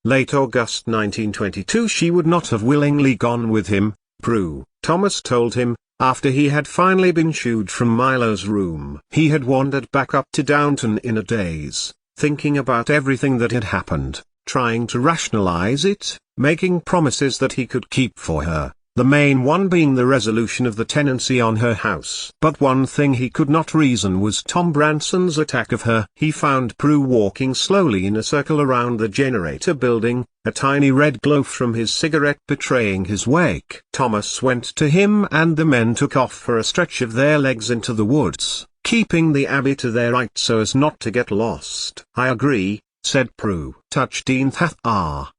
Late August 1922. She would not have willingly gone with him, Prue, Thomas told him, after he had finally been shooed from Milo's room. He had wandered back up to Downton in a daze, thinking about everything that had happened, trying to rationalize it, making promises that he could keep for her, the main one being the resolution of the tenancy on her house. But one thing he could not reason was Tom Branson's attack of her. He found Prue walking slowly in a circle around the generator building, a tiny red glow from his cigarette betraying his wake. Thomas went to him and the men took off for a stretch of their legs into the woods, keeping the Abbey to their right so as not to get lost. "I agree," said Prue. "Touched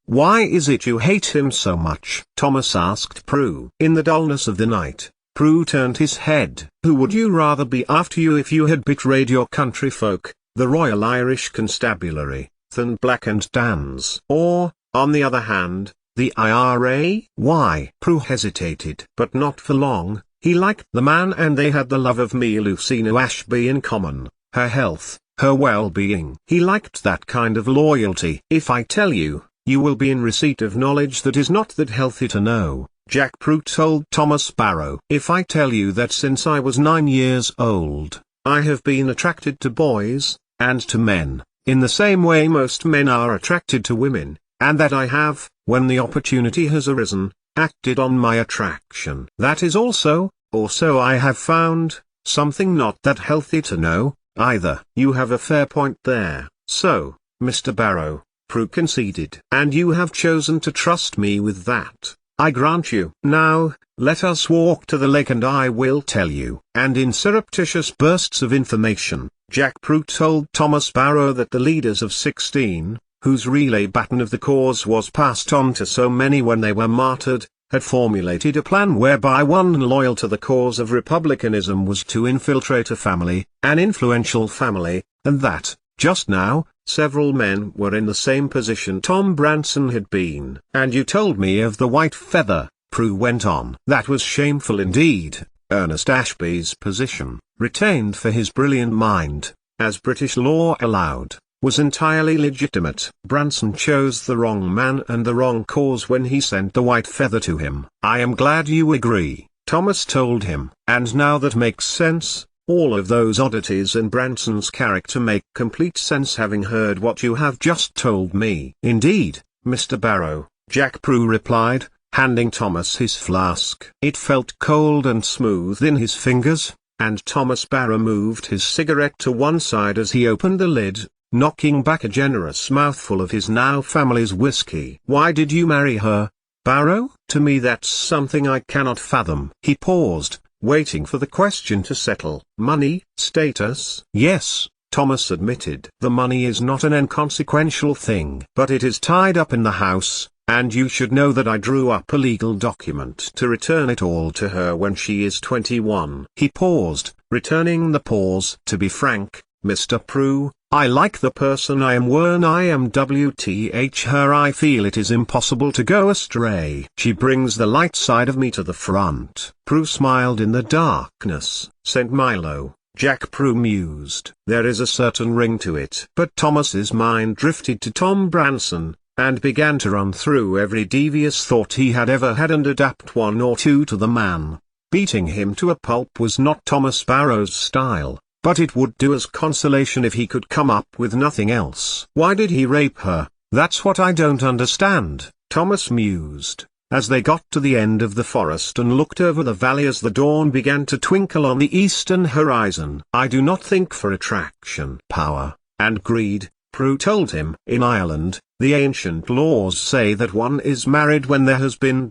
Why is it you hate him so much?" Thomas asked Prue. In the dullness of the night, Prue turned his head. "Who would you rather be after you if you had betrayed your countryfolk, the Royal Irish Constabulary, than Black and Tans? Or, on the other hand, the IRA?" "Why?" Prue hesitated. But not for long. He liked the man and they had the love of Lucina Ashby in common, her health, her well-being. He liked that kind of loyalty. "If I tell you, you will be in receipt of knowledge that is not that healthy to know," Jack Prue told Thomas Barrow. "If I tell you that since I was 9 years old, I have been attracted to boys, and to men, in the same way most men are attracted to women, and that I have, when the opportunity has arisen, acted on my attraction. That is also, or so I have found, something not that healthy to know, either." "You have a fair point there, so, Mr. Barrow," Prue conceded. "And you have chosen to trust me with that, I grant you. Now, let us walk to the lake and I will tell you." And in surreptitious bursts of information, Jack Prue told Thomas Barrow that the leaders of 16, whose relay baton of the cause was passed on to so many when they were martyred, had formulated a plan whereby one loyal to the cause of republicanism was to infiltrate a family, an influential family, and that, just now, several men were in the same position Tom Branson had been. "And you told me of the white feather," Prue went on. "That was shameful indeed. Ernest Ashby's position, retained for his brilliant mind, as British law allowed, was entirely legitimate. Branson chose the wrong man and the wrong cause when he sent the white feather to him." "I am glad you agree," Thomas told him. "And now that makes sense. All of those oddities in Branson's character make complete sense having heard what you have just told me." "Indeed, Mr. Barrow," Jack Prue replied, handing Thomas his flask. It felt cold and smooth in his fingers, and Thomas Barrow moved his cigarette to one side as he opened the lid, knocking back a generous mouthful of his now family's whiskey. "Why did you marry her, Barrow?" "To me that's something I cannot fathom." He paused, waiting for the question to settle. "Money, status?" "Yes," Thomas admitted. "The money is not an inconsequential thing. But it is tied up in the house, and you should know that I drew up a legal document to return it all to her when she is 21. He paused, returning the pause. "To be frank, Mr. Prue, I like the person I am when I am WTH her. I feel it is impossible to go astray. She brings the light side of me to the front." Prue smiled in the darkness. "St. Milo," Jack Prue mused. "There is a certain ring to it." But Thomas's mind drifted to Tom Branson, and began to run through every devious thought he had ever had and adapt one or two to the man. Beating him to a pulp was not Thomas Barrow's style, but it would do as consolation if he could come up with nothing else. "Why did he rape her? That's what I don't understand," Thomas mused, as they got to the end of the forest and looked over the valley as the dawn began to twinkle on the eastern horizon. "I do not think for attraction, power, and greed," Prue told him. "In Ireland, the ancient laws say that one is married when there has been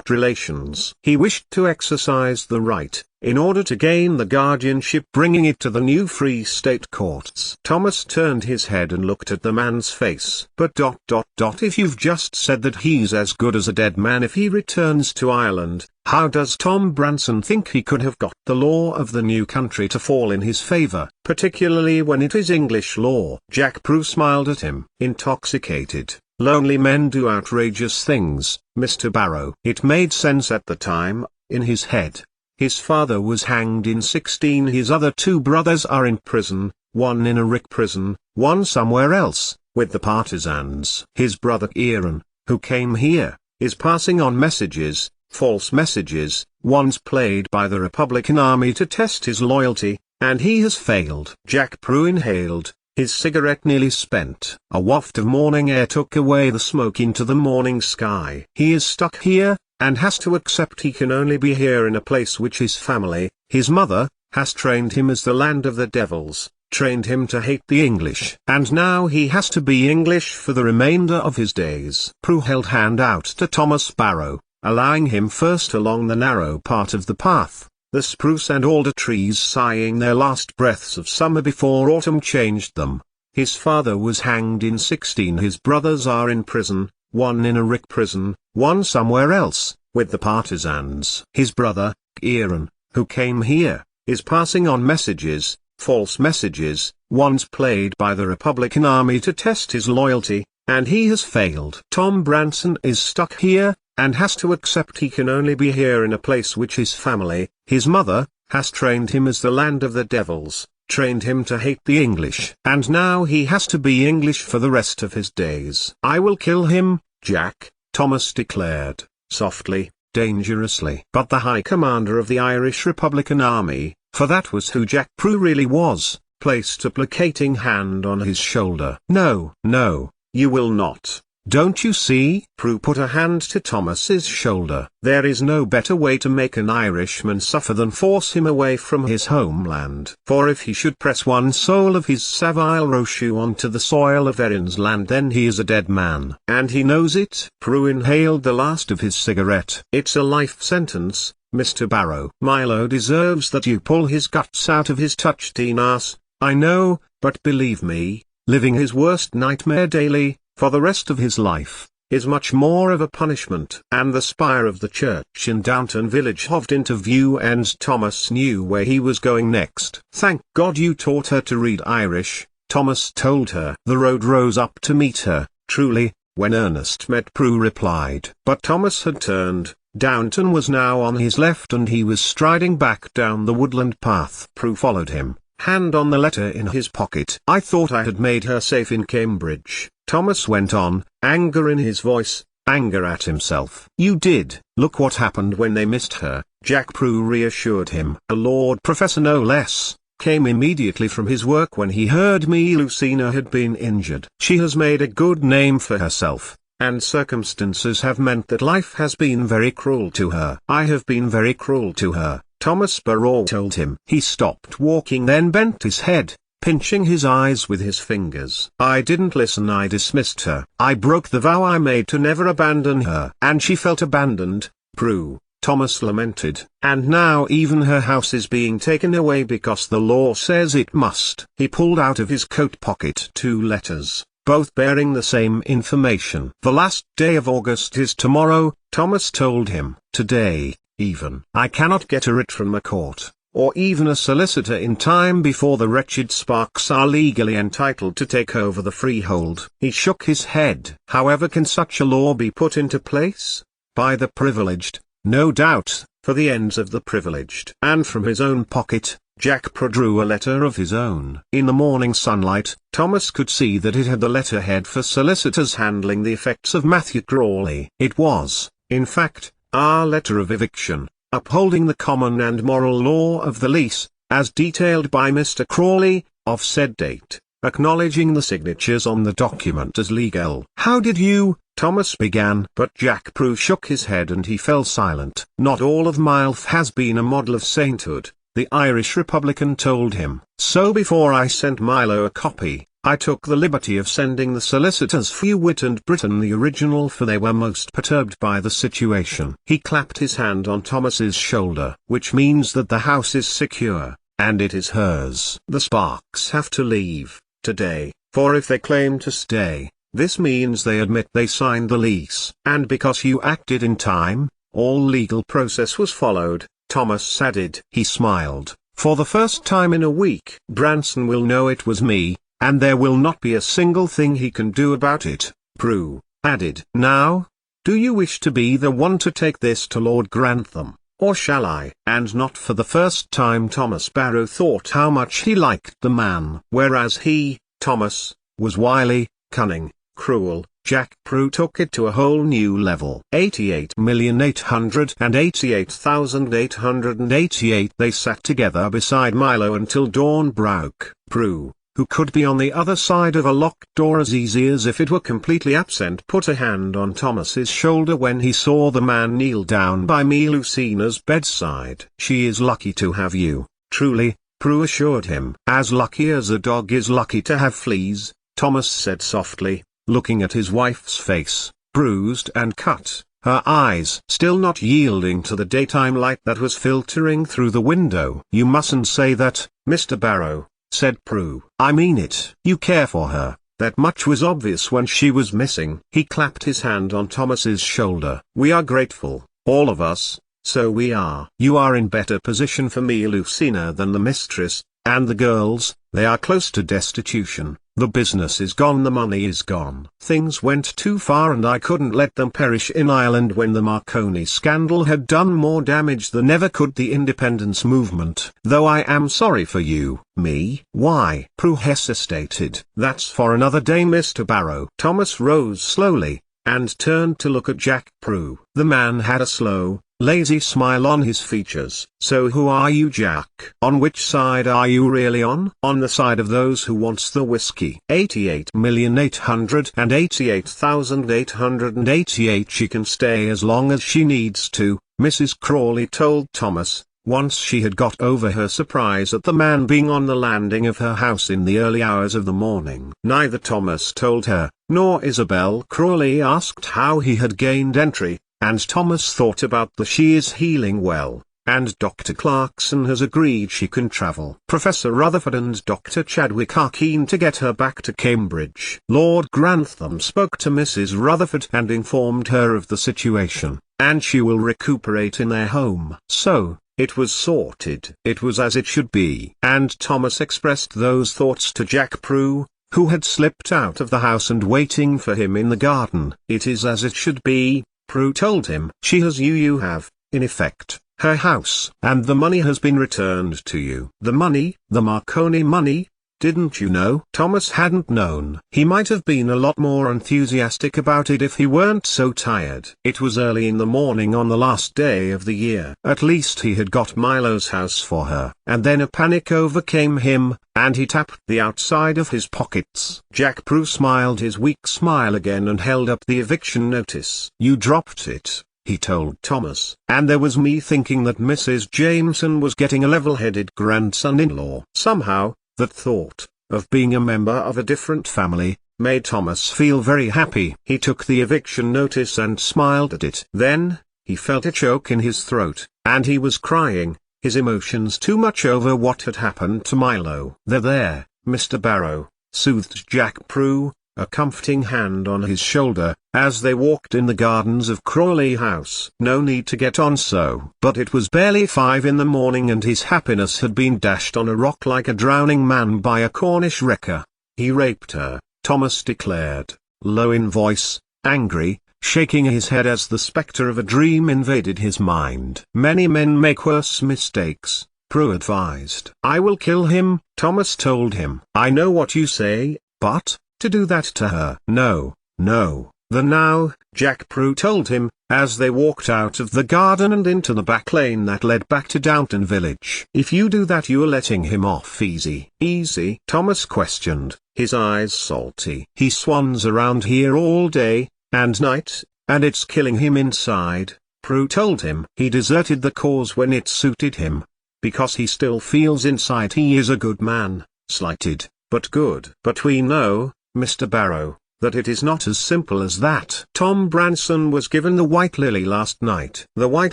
relations." He wished to exercise the right, in order to gain the guardianship bringing it to the new Free State courts. Thomas turned his head and looked at the man's face. "But if you've just said that he's as good as a dead man if he returns to Ireland, how does Tom Branson think he could have got the law of the new country to fall in his favor, particularly when it is English law?" Jack Prue smiled at him. "Intoxicated, lonely men do outrageous things, Mr. Barrow." It made sense at the time, in his head. His father was hanged in 16. His other 2 brothers are in prison, one in a Rick prison, one somewhere else, with the partisans. His brother Aaron, who came here, is passing on messages, false messages, ones played by the Republican Army to test his loyalty, and he has failed. Jack Prue inhaled, his cigarette nearly spent. A waft of morning air took away the smoke into the morning sky. He is stuck here, and has to accept he can only be here in a place which his family, his mother, has trained him as the land of the devils, trained him to hate the English. And now he has to be English for the remainder of his days. Prue held hand out to Thomas Barrow, allowing him first along the narrow part of the path, the spruce and alder trees sighing their last breaths of summer before autumn changed them. His father was hanged in 16. His brothers are in prison, one in a rick prison, one somewhere else, with the partisans. His brother, Aaron, who came here, is passing on messages, false messages, ones played by the Republican Army to test his loyalty, and he has failed. Tom Branson is stuck here, and has to accept he can only be here in a place which his family, his mother, has trained him as the land of the devils, trained him to hate the English. And now he has to be English for the rest of his days. I will kill him, Jack, Thomas declared, softly, dangerously. But the High Commander of the Irish Republican Army, for that was who Jack Prue really was, placed a placating hand on his shoulder. No, no, you will not. Don't you see? Prue put a hand to Thomas's shoulder. There is no better way to make an Irishman suffer than force him away from his homeland. For if he should press one sole of his Savile Row shoe onto the soil of Erin's land, then he is a dead man. And he knows it. Prue inhaled the last of his cigarette. It's a life sentence, Mr. Barrow. Milo deserves that you pull his guts out of his touch-teen ass, I know, but believe me, living his worst nightmare daily, for the rest of his life, is much more of a punishment. And the spire of the church in Downton village hoved into view, and Thomas knew where he was going next. Thank God you taught her to read Irish, Thomas told her. The road rose up to meet her, truly, when Ernest met Prue replied. But Thomas had turned, Downton was now on his left, and he was striding back down the woodland path. Prue followed him, hand on the letter in his pocket. I thought I had made her safe in Cambridge, Thomas went on, anger in his voice, anger at himself. You did. Look what happened when they missed her, Jack Prue reassured him. A Lord Professor no less, came immediately from his work when he heard me Lucina had been injured. She has made a good name for herself, and circumstances have meant that life has been very cruel to her. I have been very cruel to her, Thomas Barrow told him. He stopped walking, then bent his head, pinching his eyes with his fingers. I didn't listen. I dismissed her. I broke the vow I made to never abandon her. And she felt abandoned, Prue, Thomas lamented. And now even her house is being taken away because the law says it must. He pulled out of his coat pocket 2 letters, both bearing the same information. The last day of August is tomorrow, Thomas told him. Today, even. I cannot get a writ from a court, or even a solicitor in time before the wretched Sparks are legally entitled to take over the freehold. He shook his head. However can such a law be put into place? By the privileged, no doubt, for the ends of the privileged. And from his own pocket, Jack drew a letter of his own. In the morning sunlight, Thomas could see that it had the letterhead for solicitors handling the effects of Matthew Crawley. It was, in fact, our letter of eviction, upholding the common and moral law of the lease, as detailed by Mr. Crawley, of said date, acknowledging the signatures on the document as legal. How did you, Thomas began, but Jack Prue shook his head and he fell silent. Not all of my life has been a model of sainthood, the Irish Republican told him. So before I sent Milo a copy, I took the liberty of sending the solicitors for Hewitt and Britton the original, for they were most perturbed by the situation. He clapped his hand on Thomas's shoulder. Which means that the house is secure, and it is hers. The Sparks have to leave, today, for if they claim to stay, this means they admit they signed the lease. And because you acted in time, all legal process was followed, Thomas added. He smiled. For the first time in a week, Branson will know it was me, and there will not be a single thing he can do about it, Prue added. Now, do you wish to be the one to take this to Lord Grantham, or shall I? And not for the first time Thomas Barrow thought how much he liked the man. Whereas he, Thomas, was wily, cunning, cruel, Jack Prue took it to a whole new level. 88,888,888. They sat together beside Milo until dawn broke. Prue, who could be on the other side of a locked door as easy as if it were completely absent, put a hand on Thomas's shoulder when he saw the man kneel down by Melusina's bedside. "She is lucky to have you, truly," Prue assured him. "As lucky as a dog is lucky to have fleas," Thomas said softly, looking at his wife's face, bruised and cut, her eyes still not yielding to the daytime light that was filtering through the window. "You mustn't say that, Mr. Barrow," said Prue. "I mean it. You care for her. That much was obvious when she was missing." He clapped his hand on Thomas's shoulder. "We are grateful, all of us, so we are. You are in better position for me, Lucina, than the mistress, and the girls. They are close to destitution. The business is gone, the money is gone. Things went too far and I couldn't let them perish in Ireland when the Marconi scandal had done more damage than ever could the independence movement. Though I am sorry for you." "Me? Why?" Prue hesitated. "That's for another day, Mr. Barrow." Thomas rose slowly, and turned to look at Jack Prue. The man had a slow, lazy smile on his features. "So who are you, Jack? On which side are you really on?" "On the side of those who wants the whiskey." 88,888,888. "She can stay as long as she needs to," Mrs. Crawley told Thomas, once she had got over her surprise at the man being on the landing of her house in the early hours of the morning. Neither Thomas told her, nor Isabel Crawley asked how he had gained entry, and Thomas thought about the "she is healing well," and Dr. Clarkson has agreed she can travel. Professor Rutherford and Dr. Chadwick are keen to get her back to Cambridge. Lord Grantham spoke to Mrs. Rutherford and informed her of the situation, and she will recuperate in their home. So, it was sorted. It was as it should be. And Thomas expressed those thoughts to Jack Prue, who had slipped out of the house and waiting for him in the garden. "It is as it should be," Prue told him. "She has you have, in effect, her house. And the money has been returned to you." "The money? The Marconi money? Didn't you know?" Thomas hadn't known. He might have been a lot more enthusiastic about it if he weren't so tired. It was early in the morning on the last day of the year. At least he had got Milo's house for her. And then a panic overcame him, and he tapped the outside of his pockets. Jack Prue smiled his weak smile again and held up the eviction notice. "You dropped it," he told Thomas. "And there was me thinking that Mrs. Jameson was getting a level-headed grandson-in-law." Somehow, that thought, of being a member of a different family, made Thomas feel very happy. He took the eviction notice and smiled at it. Then, he felt a choke in his throat, and he was crying, his emotions too much over what had happened to Milo. There, Mr. Barrow," soothed Jack Prue, a comforting hand on his shoulder, as they walked in the gardens of Crawley House. "No need to get on so." But it was barely 5 in the morning and his happiness had been dashed on a rock like a drowning man by a Cornish wrecker. "He raped her," Thomas declared, low in voice, angry, shaking his head as the spectre of a dream invaded his mind. "Many men make worse mistakes," Prue advised. "I will kill him," Thomas told him. "I know what you say, but to do that to her—" "No, no." Now, Jack Prue told him, as they walked out of the garden and into the back lane that led back to Downton village. "If you do that you're letting him off easy." "Easy?" Thomas questioned, his eyes salty. "He swans around here all day and night, and it's killing him inside," Prue told him. "He deserted the cause when it suited him, because he still feels inside he is a good man, slighted, but good. But we know, Mr. Barrow, that it is not as simple as that. Tom Branson was given the White Lily last night." "The White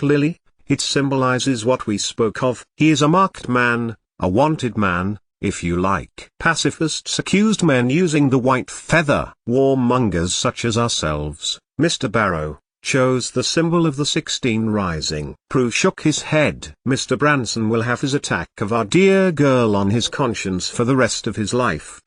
Lily?" "It symbolizes what we spoke of. He is a marked man, a wanted man, if you like." Pacifists accused men using the white feather. Warmongers such as ourselves, Mr. Barrow, chose the symbol of the 16 rising. Prue shook his head. "Mr. Branson will have his attack of our dear girl on his conscience for the rest of his life.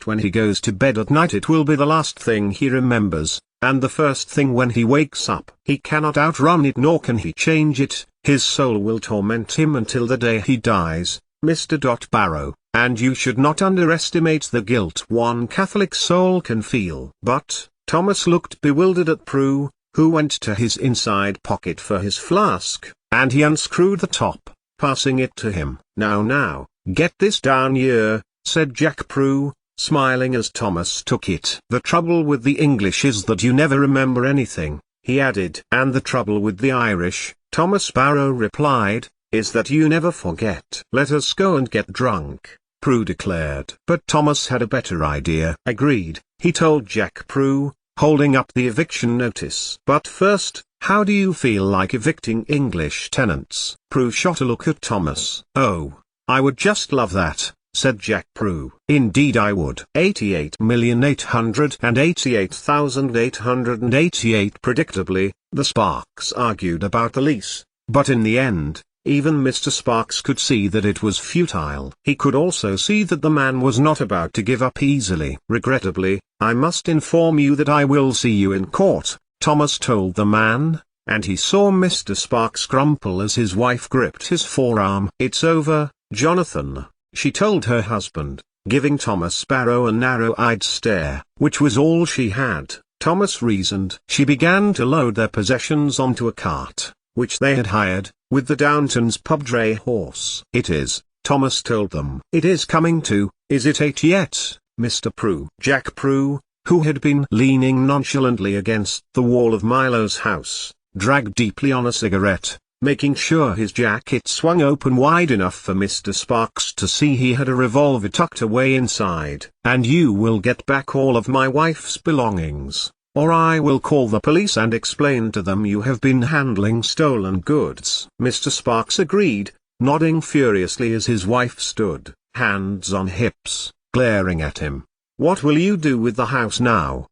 When he goes to bed at night it will be the last thing he remembers, and the first thing when he wakes up. He cannot outrun it nor can he change it. His soul will torment him until the day he dies, Mr. Barrow, and you should not underestimate the guilt one Catholic soul can feel. But Thomas looked bewildered at Prue, who went to his inside pocket for his flask, and he unscrewed the top, passing it to him. Now, get this down here," said Jack Prue, smiling as Thomas took it. "The trouble with the English is that you never remember anything," he added. "And the trouble with the Irish," Thomas Barrow replied, "is that you never forget." "Let us go and get drunk," Prue declared. But Thomas had a better idea. "Agreed," he told Jack Prue, holding up the eviction notice. "But first, how do you feel like evicting English tenants?" Prue shot a look at Thomas. "Oh, I would just love that," said Jack Prue. "Indeed I would." 88,888,888. Predictably, the Sparks argued about the lease, but in the end, even Mr. Sparks could see that it was futile. He could also see that the man was not about to give up easily. "Regrettably, I must inform you that I will see you in court," Thomas told the man, and he saw Mr. Sparks crumple as his wife gripped his forearm. "It's over, Jonathan," she told her husband, giving Thomas Barrow a narrow-eyed stare, which was all she had. Thomas reasoned. She began to load their possessions onto a cart, which they had hired, with the Downton's pub dray horse. "It is," Thomas told them. "It is coming to, is it 8 yet, Mr. Prue?" Jack Prue, who had been leaning nonchalantly against the wall of Milo's house, dragged deeply on a cigarette, making sure his jacket swung open wide enough for Mr. Sparks to see he had a revolver tucked away inside. "And you will get back all of my wife's belongings, or I will call the police and explain to them you have been handling stolen goods." Mr. Sparks agreed, nodding furiously as his wife stood, hands on hips, glaring at him. "What will you do with the house now?"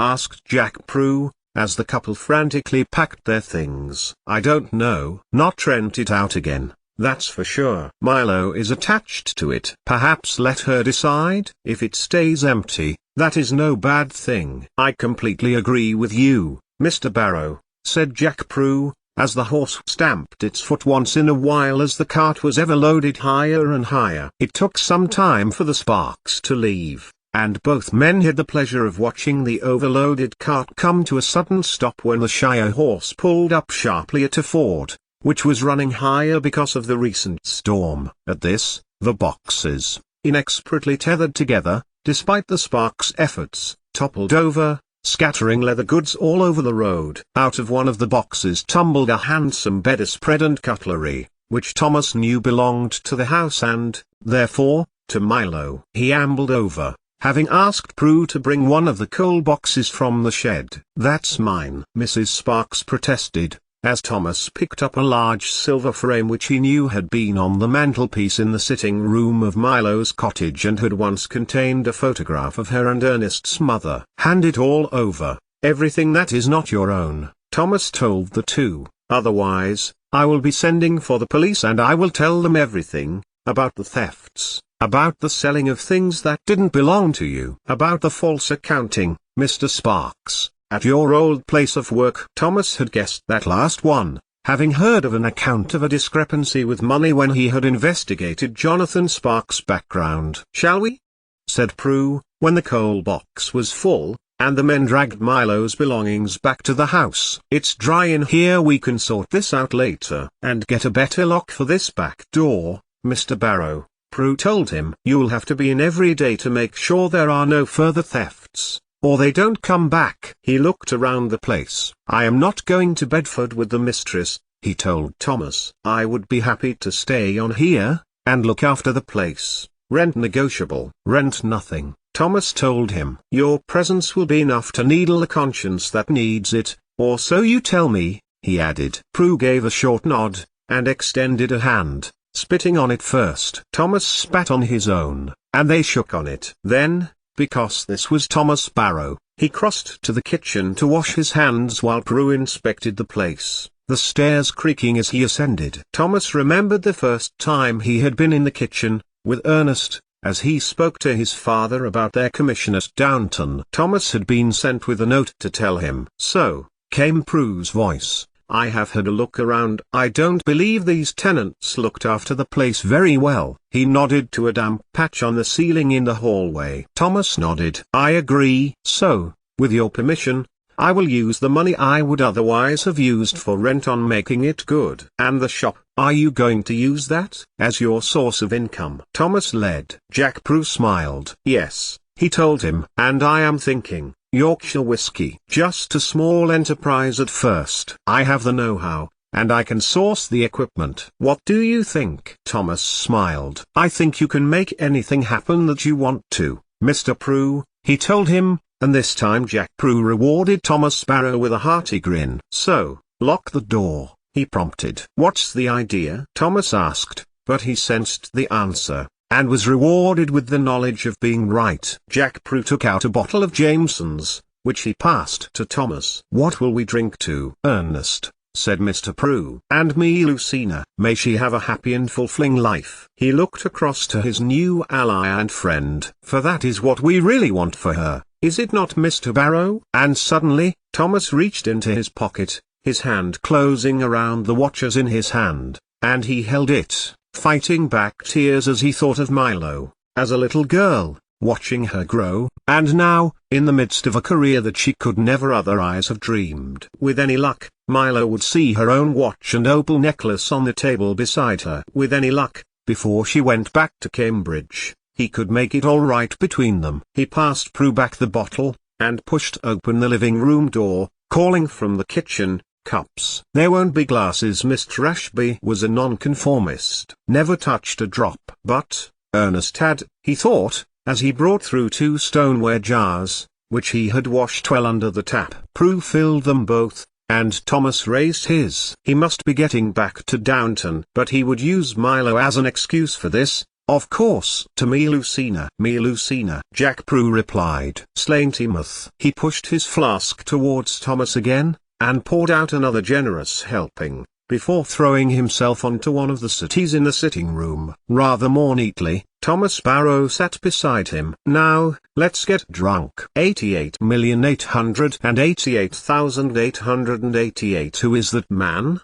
asked Jack Prue, as the couple frantically packed their things. "I don't know. Not rent it out again, that's for sure. Milo is attached to it. Perhaps let her decide. If it stays empty, that is no bad thing." "I completely agree with you, Mr. Barrow," said Jack Prue, as the horse stamped its foot once in a while as the cart was ever loaded higher and higher. It took some time for the Sparks to leave, and both men had the pleasure of watching the overloaded cart come to a sudden stop when the Shire horse pulled up sharply at a ford, which was running higher because of the recent storm. At this, the boxes, inexpertly tethered together, despite the Sparks' efforts, toppled over, scattering leather goods all over the road. Out of one of the boxes tumbled a handsome bedstead and cutlery, which Thomas knew belonged to the house and, therefore, to Milo. He ambled over, having asked Prue to bring one of the coal boxes from the shed. "That's mine," Mrs. Sparks protested, as Thomas picked up a large silver frame which he knew had been on the mantelpiece in the sitting room of Milo's cottage and had once contained a photograph of her and Ernest's mother. "Hand it all over, everything that is not your own," Thomas told the two, "otherwise, I will be sending for the police and I will tell them everything, about the thefts, about the selling of things that didn't belong to you, about the false accounting, Mr. Sparks, at your old place of work." Thomas had guessed that last one, having heard of an account of a discrepancy with money when he had investigated Jonathan Sparks' background. "Shall we?" said Prue, when the coal box was full, and the men dragged Milo's belongings back to the house. "It's dry in here, we can sort this out later. And get a better lock for this back door, Mr. Barrow," Prue told him. "You'll have to be in every day to make sure there are no further thefts, or they don't come back." He looked around the place. "I am not going to Bedford with the mistress," he told Thomas. "I would be happy to stay on here, and look after the place. Rent negotiable." "Rent nothing," Thomas told him. "Your presence will be enough to needle a conscience that needs it, or so you tell me," he added. Prue gave a short nod, and extended a hand, spitting on it first. Thomas spat on his own, and they shook on it. Then, because this was Thomas Barrow, he crossed to the kitchen to wash his hands while Prue inspected the place, the stairs creaking as he ascended. Thomas remembered the first time he had been in the kitchen, with Ernest, as he spoke to his father about their commission at Downton. Thomas had been sent with a note to tell him. "So," came Prue's voice, I have had a look around. I don't believe these tenants looked after the place very well." He nodded to a damp patch on the ceiling in the hallway. Thomas nodded. "I agree. So, with your permission, I will use the money I would otherwise have used for rent on making it good." "And the shop, are you going to use that as your source of income?" Thomas led. Jack Prue smiled. "Yes," he told him. "And I am thinking Yorkshire whiskey. Just a small enterprise at first. I have the know-how, and I can source the equipment." "What do you think?" Thomas smiled. "I think you can make anything happen that you want to, Mr. Prue," he told him, and this time Jack Prue rewarded Thomas Barrow with a hearty grin. "So, lock the door," he prompted. "What's the idea?" Thomas asked, but he sensed the answer, and was rewarded with the knowledge of being right. Jack Prue took out a bottle of Jameson's, which he passed to Thomas. "What will we drink to?" "Ernest," said Mr. Prue. "And me Lucina. May she have a happy and fulfilling life." He looked across to his new ally and friend. "For that is what we really want for her, is it not, Mr. Barrow?" And suddenly, Thomas reached into his pocket, his hand closing around the watches in his hand, and he held it, fighting back tears as he thought of Milo, as a little girl, watching her grow, and now, in the midst of a career that she could never otherwise have dreamed. With any luck, Milo would see her own watch and opal necklace on the table beside her. With any luck, before she went back to Cambridge, he could make it all right between them. He passed Prue back the bottle, and pushed open the living room door, calling from the kitchen, "Cups." "There won't be glasses." Mr. Ashby was a nonconformist, never touched a drop. But, Ernest had, he thought, as he brought through 2 stoneware jars, which he had washed well under the tap. Prue filled them both, and Thomas raised his. He must be getting back to Downton, but he would use Milo as an excuse for this. "Of course." "To me Lucina." "Me Lucina," Jack Prue replied. "Slaintymouth." He pushed his flask towards Thomas again, and poured out another generous helping, before throwing himself onto one of the settees in the sitting room. Rather more neatly, Thomas Barrow sat beside him. "Now, let's get drunk." 88,888,888. "Who is that man?"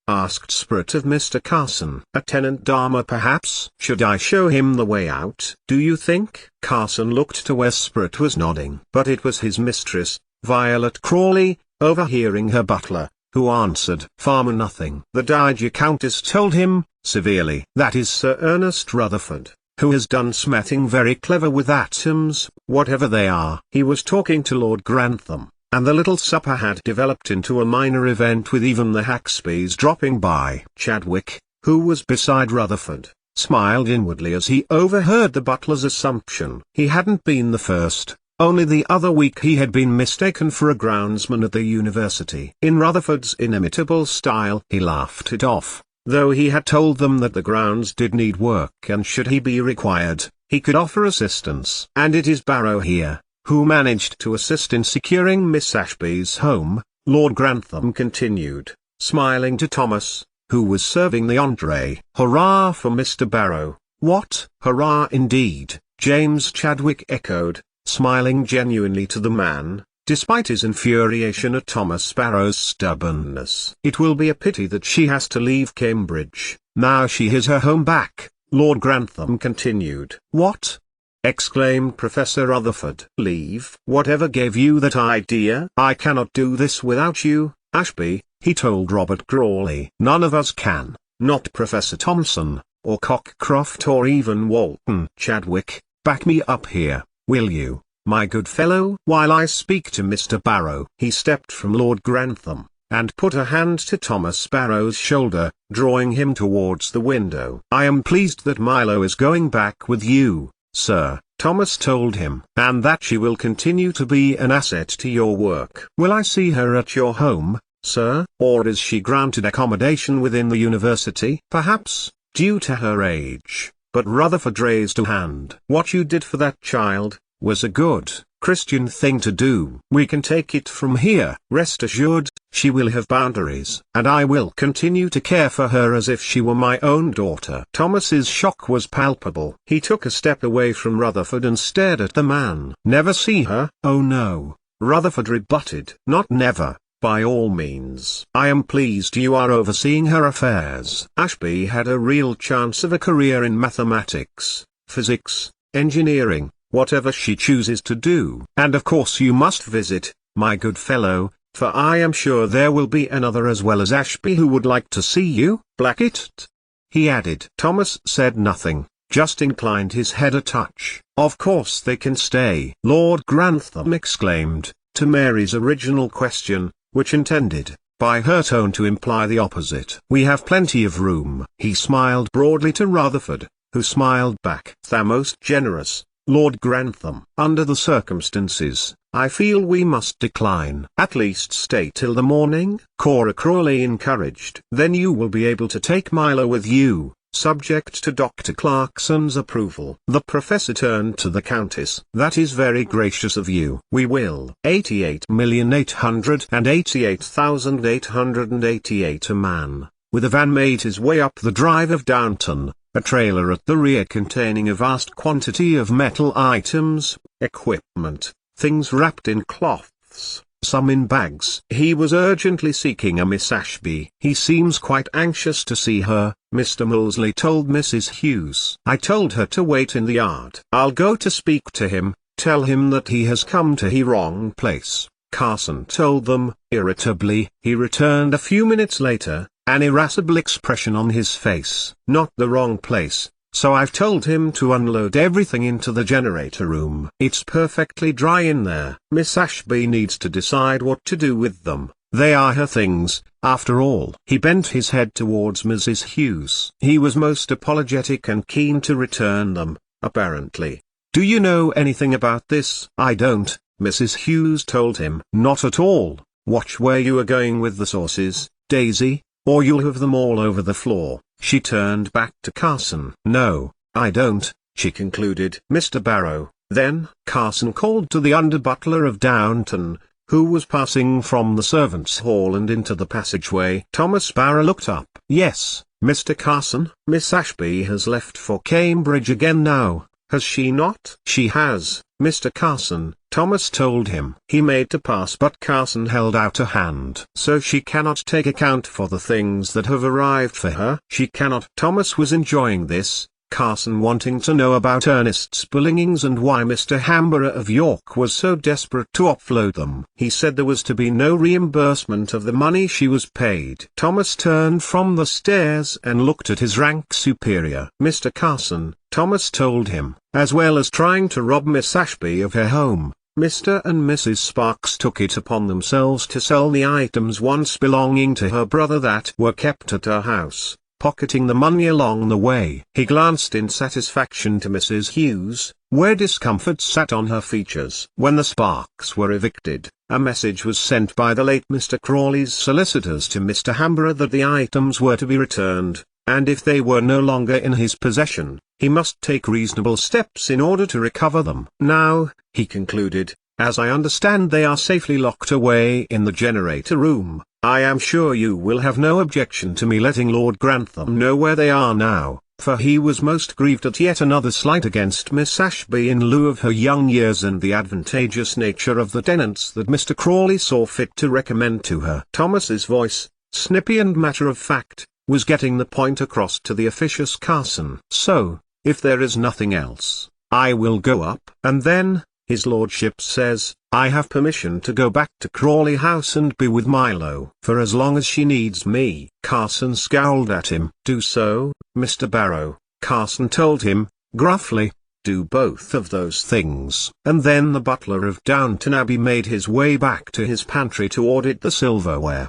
asked Sprat of Mr. Carson. "A tenant Dharma perhaps?" "Should I show him the way out, do you think?" Carson looked to where Sprat was nodding. But it was his mistress, Violet Crawley, overhearing her butler, who answered. "Farmer nothing." The Dowager Countess told him, severely. "That is Sir Ernest Rutherford, who has done something very clever with atoms, whatever they are." He was talking to Lord Grantham, and the little supper had developed into a minor event with even the Haxbys dropping by. Chadwick, who was beside Rutherford, smiled inwardly as he overheard the butler's assumption. He hadn't been the first. Only the other week he had been mistaken for a groundsman at the university. In Rutherford's inimitable style, he laughed it off, though he had told them that the grounds did need work and should he be required, he could offer assistance. "And it is Barrow here, who managed to assist in securing Miss Ashby's home," Lord Grantham continued, smiling to Thomas, who was serving the entree. "Hurrah for Mr. Barrow." "What? Hurrah indeed," James Chadwick echoed, smiling genuinely to the man, despite his infuriation at Thomas Barrow's stubbornness. "It will be a pity that she has to leave Cambridge, now she has her home back," Lord Grantham continued. "What?" exclaimed Professor Rutherford. "Leave? Whatever gave you that idea?" "I cannot do this without you, Ashby," he told Robert Crawley. "None of us can, not Professor Thomson, or Cockcroft or even Walton. Chadwick, back me up here, will you, my good fellow, while I speak to Mr. Barrow." He stepped from Lord Grantham, and put a hand to Thomas Barrow's shoulder, drawing him towards the window. "I am pleased that Milo is going back with you, sir," Thomas told him, "and that she will continue to be an asset to your work." "Will I see her at your home, sir, or is she granted accommodation within the university?" "Perhaps, due to her age." But Rutherford raised a hand. "What you did for that child was a good, Christian thing to do. We can take it from here. Rest assured, she will have boundaries, and I will continue to care for her as if she were my own daughter." Thomas's shock was palpable. He took a step away from Rutherford and stared at the man. "Never see her?" "Oh no," Rutherford rebutted. "Not never, by all means. I am pleased you are overseeing her affairs. Ashby had a real chance of a career in mathematics, physics, engineering, whatever she chooses to do. And of course you must visit, my good fellow, for I am sure there will be another as well as Ashby who would like to see you, Blackett," he added. Thomas said nothing, just inclined his head a touch. "Of course they can stay," Lord Grantham exclaimed, to Mary's original question, which intended, by her tone, to imply the opposite. "We have plenty of room." He smiled broadly to Rutherford, who smiled back. "Thou most generous, Lord Grantham. Under the circumstances, I feel we must decline." "At least stay till the morning," Cora Crawley encouraged. "Then you will be able to take Milo with you, subject to Dr. Clarkson's approval." The professor turned to the Countess. "That is very gracious of you. We will." 88,888,888 A man, with a van, made his way up the drive of Downton, a trailer at the rear containing a vast quantity of metal items, equipment, things wrapped in cloths, some in bags. He was urgently seeking a Miss Ashby. "He seems quite anxious to see her," Mr. Molesley told Mrs. Hughes. "I told her to wait in the yard." "I'll go to speak to him, tell him that he has come to the wrong place," Carson told them, irritably. He returned a few minutes later, an irascible expression on his face. "Not the wrong place, so I've told him to unload everything into the generator room. It's perfectly dry in there. Miss Ashby needs to decide what to do with them. They are her things, after all." He bent his head towards Mrs. Hughes. He was most apologetic and keen to return them, apparently. "Do you know anything about this?" "I don't," Mrs. Hughes told him. "Not at all. Watch where you are going with the sauces, Daisy, or you'll have them all over the floor." She turned back to Carson. "No, I don't," she concluded. "Mr. Barrow, then?" Carson called to the under-butler of Downton, who was passing from the servants' hall and into the passageway. Thomas Barrow looked up. "Yes, Mr. Carson?" "Miss Ashby has left for Cambridge again now, has she not?" "She has, Mr. Carson," Thomas told him. He made to pass, but Carson held out a hand. "So she cannot take account for the things that have arrived for her?" "She cannot." Thomas was enjoying this, Carson wanting to know about Ernest's belongings and why Mr. Hamborough of York was so desperate to offload them. He said there was to be no reimbursement of the money she was paid. Thomas turned from the stairs and looked at his rank superior. "Mr. Carson," Thomas told him, "as well as trying to rob Miss Ashby of her home, Mr. and Mrs. Sparks took it upon themselves to sell the items once belonging to her brother that were kept at her house, pocketing the money along the way." He glanced in satisfaction to Mrs. Hughes, where discomfort sat on her features. When the Sparks were evicted, a message was sent by the late Mr. Crawley's solicitors to Mr. Hamborough that the items were to be returned, and if they were no longer in his possession, he must take reasonable steps in order to recover them. "Now," he concluded, "as I understand they are safely locked away in the generator room, I am sure you will have no objection to me letting Lord Grantham know where they are now," for he was most grieved at yet another slight against Miss Ashby in lieu of her young years and the advantageous nature of the tenants that Mr. Crawley saw fit to recommend to her. Thomas's voice, snippy and matter-of-fact, was getting the point across to the officious Carson. "So, if there is nothing else, I will go up." And then, "His lordship says, I have permission to go back to Crawley House and be with Milo for as long as she needs me." Carson scowled at him. "Do so, Mr. Barrow," Carson told him, gruffly. "Do both of those things." And then the butler of Downton Abbey made his way back to his pantry to audit the silverware.